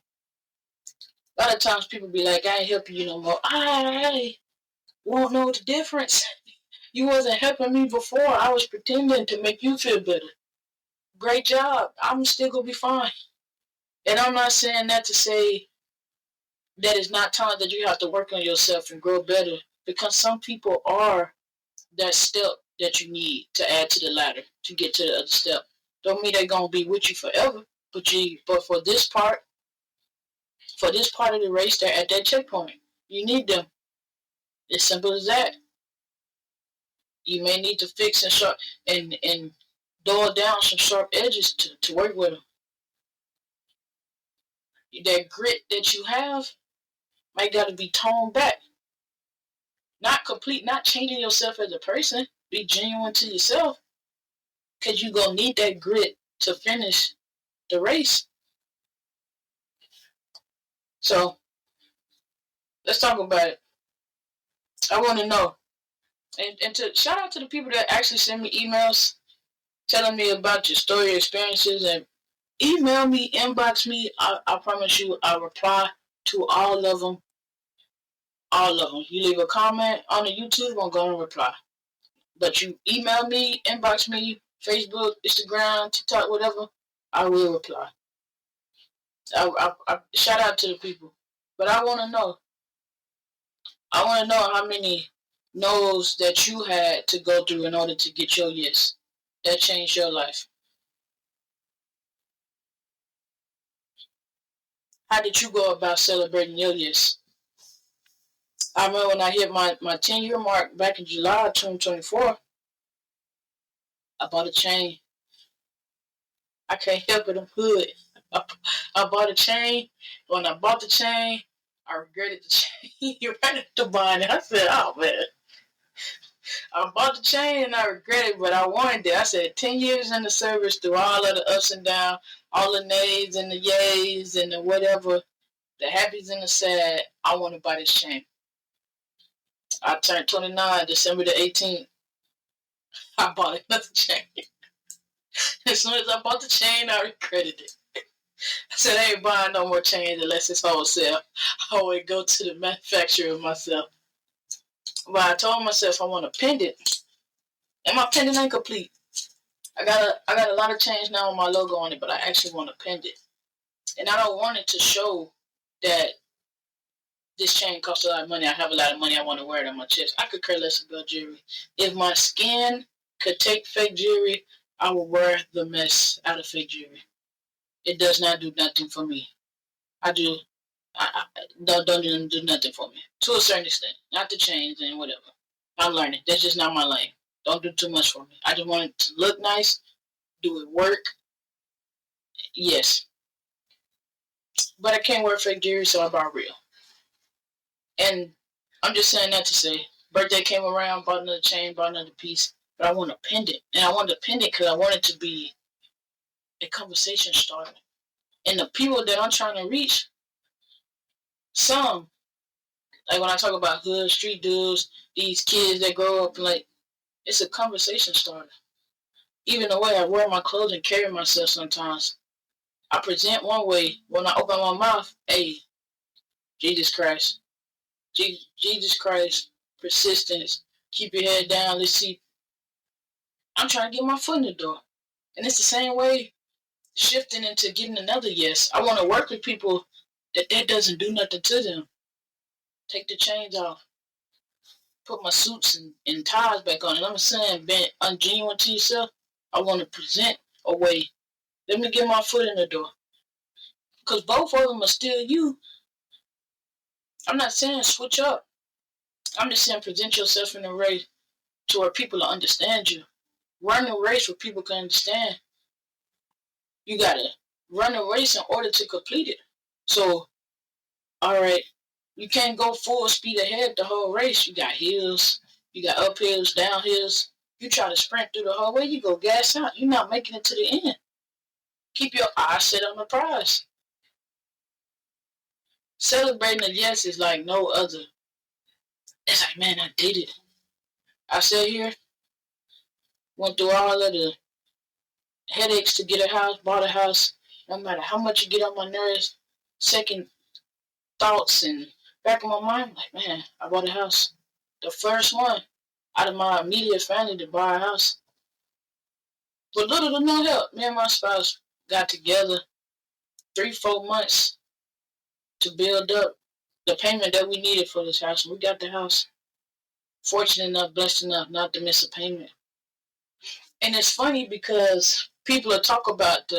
A lot of times people be like, I ain't helping you no more. I won't know the difference. You wasn't helping me before. I was pretending to make you feel better. Great job. I'm still going to be fine. And I'm not saying that to say that it's not time that you have to work on yourself and grow better, because some people are that step that you need to add to the ladder to get to the other step. Don't mean they're going to be with you forever, but for this part of the race, they're at that checkpoint. You need them. It's simple as that. You may need to fix and dull down some sharp edges to work with them. That grit that you have might got to be toned back. Not changing yourself as a person. Be genuine to yourself, because you're going to need that grit to finish the race. So, let's talk about it. I want to know. And to shout out to the people that actually send me emails telling me about your story, experiences, and email me, inbox me. I promise you, I'll reply to all of them. All of them. You leave a comment on the YouTube, I'm going to reply. But you email me, inbox me, Facebook, Instagram, TikTok, whatever, I will reply. I shout out to the people. But I want to know. I want to know how many no's that you had to go through in order to get your yes. That changed your life. How did you go about celebrating your yes? I remember when I hit my 10-year mark back in July 2024, I bought a chain. I can't help it, I'm hood. I bought a chain. When I bought the chain, I regretted the chain right after buying it. I said, oh man. I bought the chain and I regret it, but I wanted it. I said 10 years in the service through all of the ups and downs, all the nays and the yays and the whatever, the happies and the sad, I want to buy this chain. I turned 29 December the 18th. I bought another chain. As soon as I bought the chain, I regretted it. I said, I ain't buying no more chains unless it's wholesale. I would go to the manufacturer myself. But I told myself I want a pendant. And my pendant ain't complete. I got a lot of chains now with my logo on it, but I actually want a pendant. And I don't want it to show that this chain costs a lot of money. I have a lot of money. I want to wear it on my chest. I could care less about jewelry. If my skin could take fake jewelry, I would wear the mess out of fake jewelry. It does not do nothing for me. I don't do nothing for me. To a certain extent. Not the chains and whatever. I'm learning. That's just not my lane. Don't do too much for me. I just want it to look nice. Do it work? Yes. But I can't wear fake jewelry, so I bought real. And I'm just saying that to say, birthday came around, bought another chain, bought another piece, but I want a pendant. And I want a pendant because I want it to be a conversation starter. And the people that I'm trying to reach, some, like when I talk about hood, street dudes, these kids that grow up, like, it's a conversation starter. Even the way I wear my clothes and carry myself sometimes. I present one way. When I open my mouth, hey, Jesus Christ. Jesus Christ, persistence, keep your head down, let's see. I'm trying to get my foot in the door. And it's the same way shifting into getting another yes. I want to work with people that doesn't do nothing to them. Take the chains off. Put my suits and ties back on. And I'm saying being ungenuine to yourself. I want to present a way. Let me get my foot in the door. Because both of them are still you. I'm not saying switch up. I'm just saying present yourself in a way to where people will understand you. Run a race where people can understand. You gotta run a race in order to complete it. So, alright, you can't go full speed ahead the whole race. You got hills, you got uphills, downhills. You try to sprint through the whole way, you go gas out. You're not making it to the end. Keep your eyes set on the prize. Celebrating a yes is like no other. It's like, man, I did it. I sat here, went through all of the headaches to get a house, bought a house. No matter how much you get on my nerves, second thoughts and back in my mind, like, man, I bought a house. The first one out of my immediate family to buy a house. With little to no help, me and my spouse got together 3-4 months to build up the payment that we needed for this house. We got the house. Fortunate enough, blessed enough not to miss a payment. And it's funny because people will talk about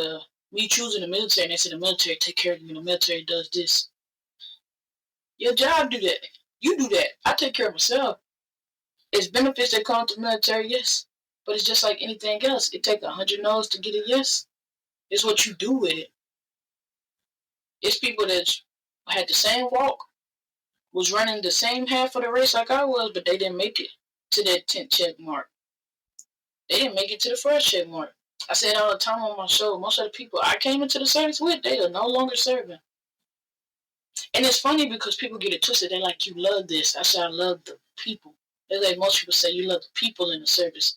me choosing the military, and they say the military take care of you, the military does this. Your job do that. You do that. I take care of myself. It's benefits that come to the military, yes. But it's just like anything else. It takes 100 no's to get a yes. It's what you do with it. It's people that had the same walk, was running the same half of the race like I was, but they didn't make it to that 10th check mark. They didn't make it to the first check mark. I say it all the time on my show. Most of the people I came into the service with, they are no longer serving. And it's funny because people get it twisted. They're like, you love this. I say I love the people. They're like most people say you love the people in the service.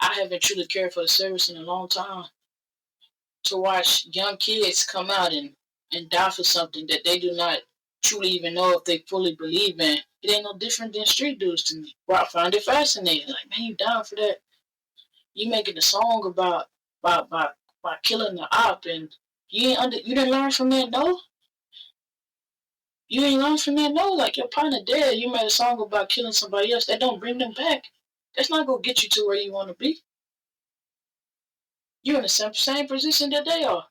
I haven't truly cared for the service in a long time. To watch young kids come out and die for something that they do not truly even know if they fully believe in, it ain't no different than street dudes to me. Well, I find it fascinating. Like, man, you dying for that. You making a song about killing the op, and you didn't learn from that, no? You ain't learned from that, no? Like, your partner dead, you made a song about killing somebody else. That don't bring them back. That's not gonna get you to where you want to be. You're in the same position that they are.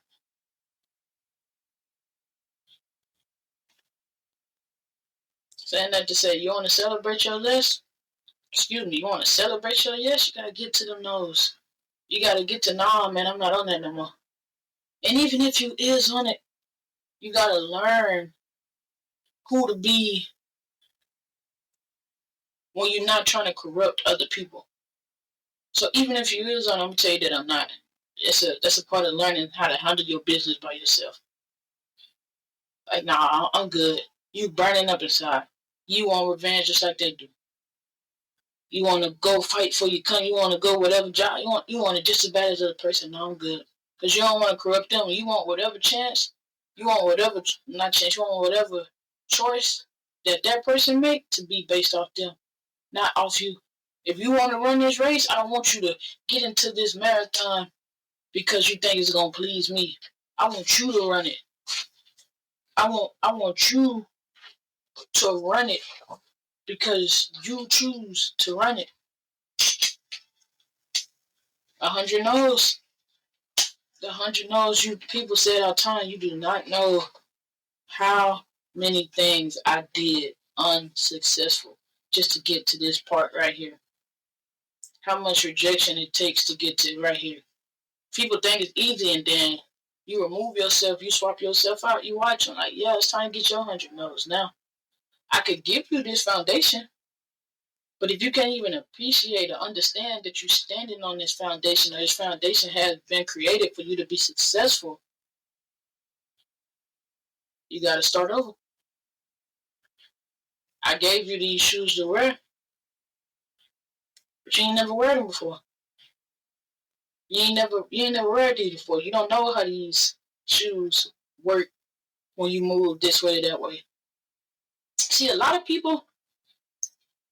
Saying that to say, you want to celebrate your yes? Excuse me, you want to celebrate your yes? You gotta get to them no's. You gotta get to, nah, man, I'm not on that no more. And even if you is on it, you gotta learn who to be when you're not trying to corrupt other people. So even if you is on, I'm gonna tell you that I'm not. That's a part of learning how to handle your business by yourself. Like, nah, I'm good. You burning up inside. You want revenge just like they do. You want to go fight for your country. You want to go whatever job. You want it just as bad as the other person. No, I'm good. Because you don't want to corrupt them. You want whatever chance. You want whatever, not chance. You want whatever choice that person make to be based off them, not off you. If you want to run this race, I don't want you to get into this marathon because you think it's gonna please me. I want you to run it. I want you to run it because you choose to run it. 100 no's. The 100 no's, you people say it all the time. You do not know how many things I did unsuccessful just to get to this part right here. How much rejection it takes to get to right here. People think it's easy, and then you remove yourself, you swap yourself out, you watch them like, yeah, it's time to get your 100 no's now. I could give you this foundation, but if you can't even appreciate or understand that you're standing on this foundation, or this foundation has been created for you to be successful, you got to start over. I gave you these shoes to wear, but you ain't never wear them before. You ain't never wear these before. You don't know how these shoes work when you move this way, that way. See, a lot of people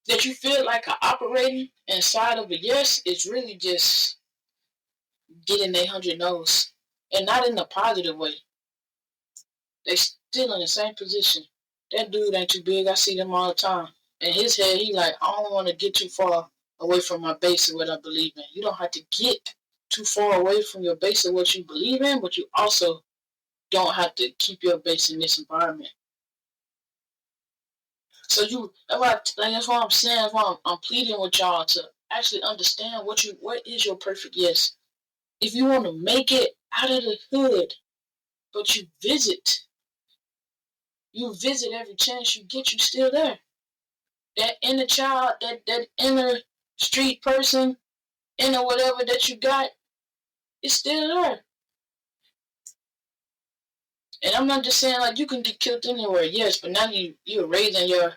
that you feel like are operating inside of a yes is really just getting their 100 no's. And not in a positive way. They still in the same position. That dude ain't too big. I see them all the time. In his head, he like, I don't want to get too far away from my base of what I believe in. You don't have to get too far away from your base of what you believe in, but you also don't have to keep your base in this environment. So that's why I'm saying, that's why I'm pleading with y'all to actually understand what is your perfect yes. If you want to make it out of the hood, but you visit every chance you get, you still there. That inner child, that inner street person, inner whatever that you got, it's still there. And I'm not just saying like you can get killed anywhere, yes, but now you're raising your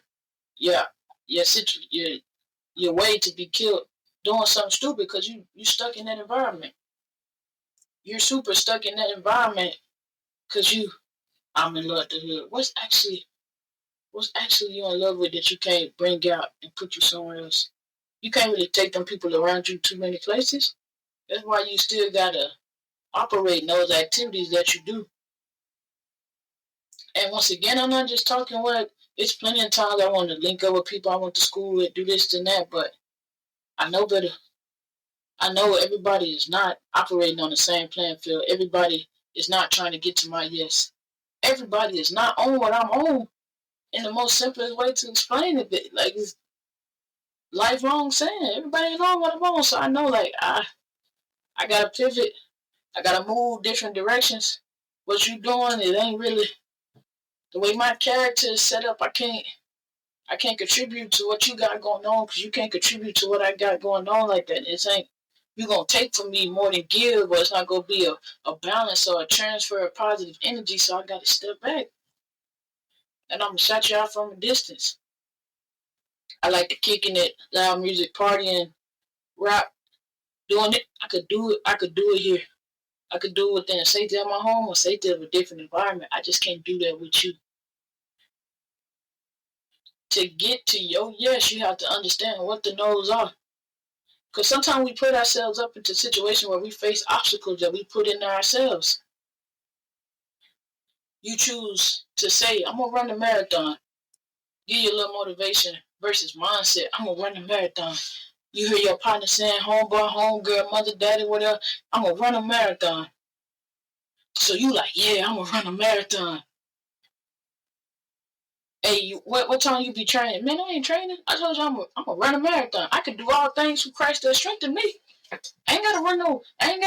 way to be killed doing something stupid because you stuck in that environment. You're super stuck in that environment because I'm in love with the hood. What's actually you in love with that you can't bring out and put you somewhere else? You can't really take them people around you too many places. That's why you still gotta operate in those activities that you do. And once again, I'm not just talking it's plenty of times I want to link up with people I went to school with, do this and that, but I know better. I know everybody is not operating on the same playing field. Everybody is not trying to get to my yes. Everybody is not on what I'm on. In the most simplest way to explain it, like it's lifelong saying. Everybody is on what I'm on. So I know like I gotta pivot. I gotta move different directions. What you doing, it ain't really the way my character is set up. I can't contribute to what you got going on because you can't contribute to what I got going on like that. It ain't you gonna take from me more than give, but it's not gonna be a balance or a transfer of positive energy. So I gotta step back, and I'm gonna shut you out from a distance. I like to kicking it, loud music, partying, rap, doing it. I could do it. I could do it here. I could do it within the safety of my home or safety of a different environment. I just can't do that with you. To get to your yes, you have to understand what the no's are. Because sometimes we put ourselves up into situations where we face obstacles that we put in ourselves. You choose to say, I'm going to run the marathon. Give you a little motivation versus mindset. I'm going to run the marathon. You hear your partner saying, homeboy, homegirl, mother, daddy, whatever, I'm going to run a marathon. So you like, yeah, I'm going to run a marathon. Hey, what time you be training? Man, I ain't training. I told you I'm going to run a marathon. I can do all things through Christ that strengthen me. I ain't got to run I'm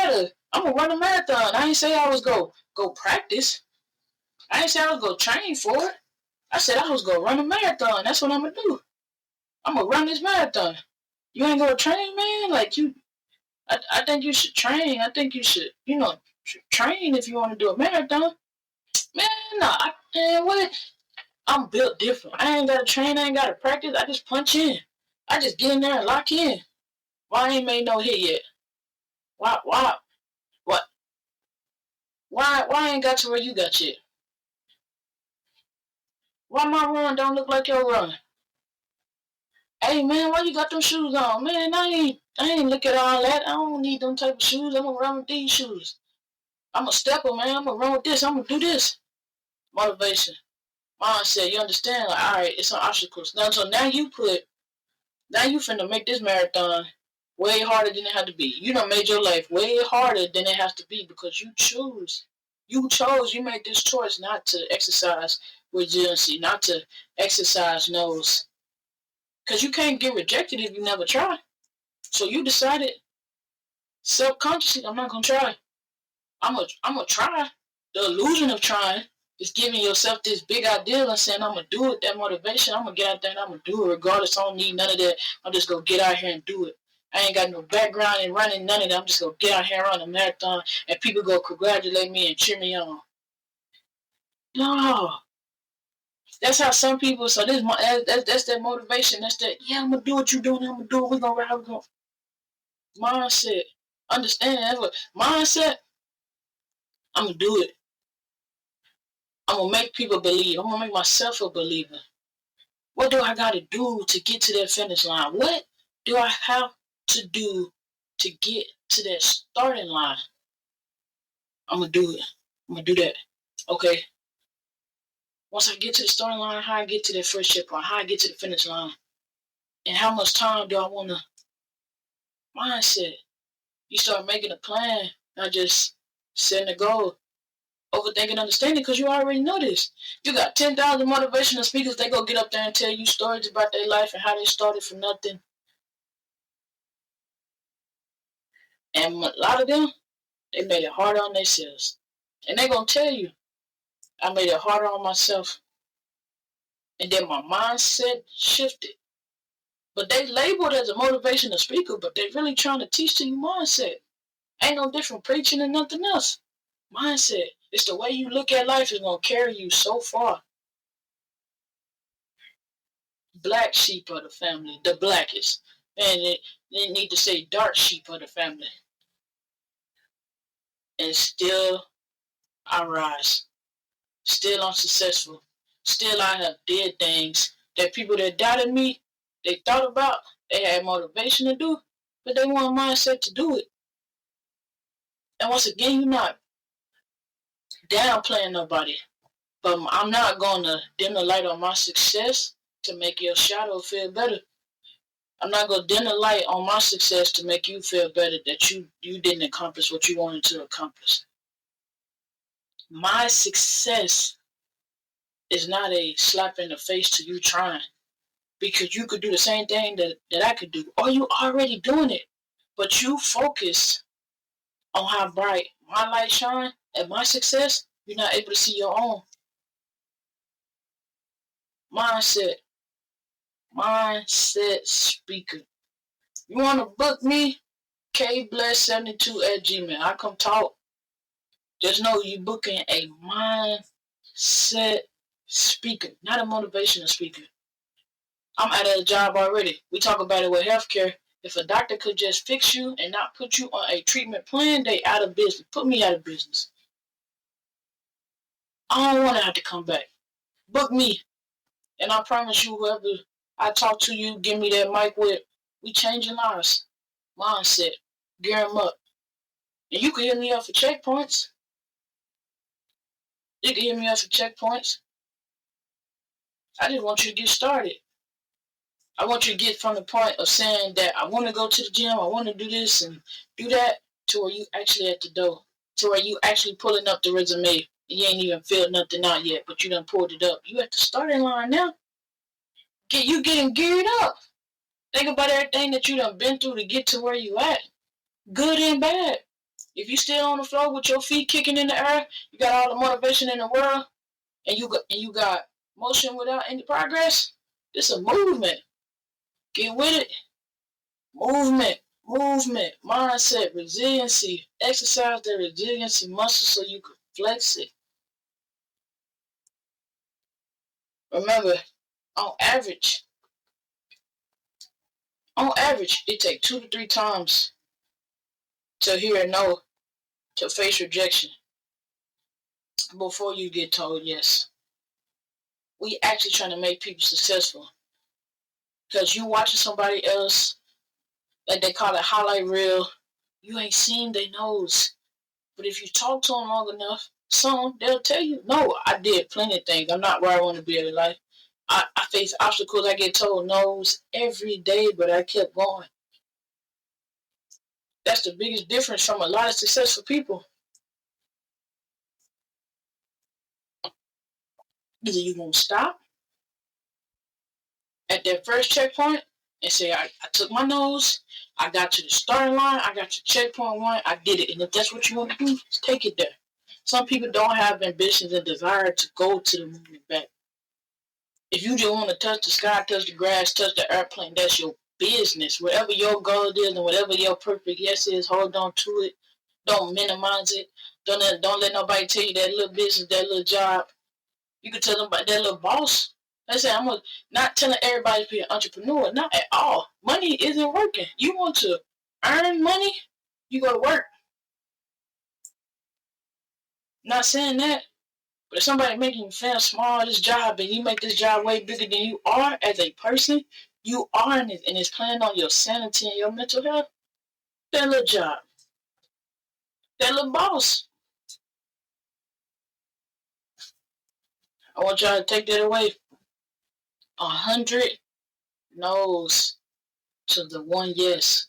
going to run a marathon. I ain't say I was go practice. I ain't say I was go train for it. I said I was going to run a marathon. That's what I'm going to do. I'm going to run this marathon. You ain't going to train, man? Like I think you should train. I think you should, train if you want to do a marathon. Man, nah. What? I'm built different. I ain't got to train. I ain't got to practice. I just punch in. I just get in there and lock in. Why I ain't made no hit yet? Why? What? Why I ain't got to where you got yet? Why my run don't look like your run? Hey man, why you got them shoes on? Man, I ain't look at all that. I don't need them type of shoes. I'm gonna run with these shoes. I'm a stepper, man. I'm gonna run with this. I'm gonna do this. Motivation. Mindset. You understand? Like, all right, it's some obstacles. So now you finna make this marathon way harder than it had to be. You done made your life way harder than it has to be because you chose. You made this choice not to exercise resiliency, not to exercise no's. Because you can't get rejected if you never try. So you decided subconsciously, I'm not going to try. I'm going to try. The illusion of trying is giving yourself this big ideal and saying, I'm going to do it, that motivation. I'm going to get out there and I'm going to do it regardless. I don't need none of that. I'm just going to get out here and do it. I ain't got no background in running, none of that. I'm just going to get out here and run a marathon and people go congratulate me and cheer me on. No. That's how some people, so that's that motivation. That's that, yeah, I'm going to do what you're doing. I'm going to do it. We're going to ride. We're going to. Mindset. Understand that. Mindset, I'm going to do it. I'm going to make people believe. I'm going to make myself a believer. What do I got to do to get to that finish line? What do I have to do to get to that starting line? I'm going to do it. I'm going to do that. Okay. Once I get to the starting line, how I get to that first checkpoint, how I get to the finish line, and how much time do I want to mindset. You start making a plan, not just setting a goal. Overthinking, understanding, because you already know this. You got 10,000 motivational speakers. They go get up there and tell you stories about their life and how they started from nothing. And a lot of them, they made it harder on themselves. And they're going to tell you, I made it harder on myself. And then my mindset shifted. But they labeled as a motivational speaker, but they're really trying to teach to you mindset. Ain't no different preaching than nothing else. Mindset. It's the way you look at life is going to carry you so far. Black sheep of the family, the blackest. And they need to say dark sheep of the family. And still I rise. Still I'm successful. Still I have did things that people that doubted me, they thought about, they had motivation to do, but they want a mindset to do it. And once again, you're not downplaying nobody. But I'm not going to dim the light on my success to make your shadow feel better. I'm not going to dim the light on my success to make you feel better that you didn't accomplish what you wanted to accomplish. My success is not a slap in the face to you trying, because you could do the same thing that I could do, or you already doing it, but you focus on how bright my light shine and my success, you're not able to see your own. Mindset speaker. You want to book me? kbless72@gmail. I come talk. Just know you booking a mindset speaker, not a motivational speaker. I'm out of a job already. We talk about it with healthcare. If a doctor could just fix you and not put you on a treatment plan, they out of business. Put me out of business. I don't want to have to come back. Book me. And I promise you, whoever I talk to, you give me that mic with, we changing lives. Mindset. Gear them up. And you can hit me up for checkpoints. You can hit me up for checkpoints. I just want you to get started. I want you to get from the point of saying that I want to go to the gym, I want to do this and do that, to where you actually at the door. To where you actually pulling up the resume and you ain't even filled nothing out yet, but you done pulled it up. You at the starting line now. You getting geared up. Think about everything that you done been through to get to where you at. Good and bad. If you still on the floor with your feet kicking in the air, you got all the motivation in the world, and you got motion without any progress, it's a movement. Get with it. Movement, mindset, resiliency. Exercise the resiliency muscle so you can flex it. Remember, on average, it takes 2 to 3 times to hear a no, to face rejection, before you get told yes. We actually trying to make people successful. Because you watching somebody else, like they call it highlight reel, you ain't seen their nose. But if you talk to them long enough, they'll tell you, no, I did plenty of things. I'm not where I want to be in life. I face obstacles. I get told no's every day, but I kept going. That's the biggest difference from a lot of successful people. Either you're going to stop at that first checkpoint and say, I took my nose, I got to the starting line, I got to checkpoint 1, I did it. And if that's what you want to do, take it there. Some people don't have ambitions and desire to go to the moon and back. If you just want to touch the sky, touch the grass, touch the airplane, that's your business. Whatever your goal is and whatever your perfect yes is, hold on to it. Don't minimize it. Don't let nobody tell you that little business, that little job. You can tell them about that little boss. I say, I'm not telling everybody to be an entrepreneur. Not at all. Money isn't working. You want to earn money, you go to work. Not saying that. But if somebody making you feel small at this job and you make this job way bigger than you are as a person, you are in it, and it's playing on your sanity and your mental health, that little job, that little boss, I want y'all to take that away. 100 no's to the one yes.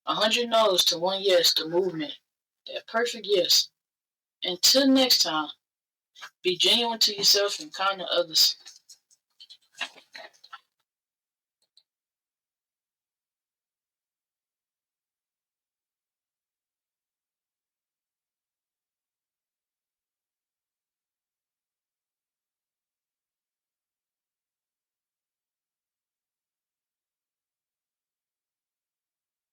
100 no's to one yes, the movement. That perfect yes. Until next time, be genuine to yourself and kind to others.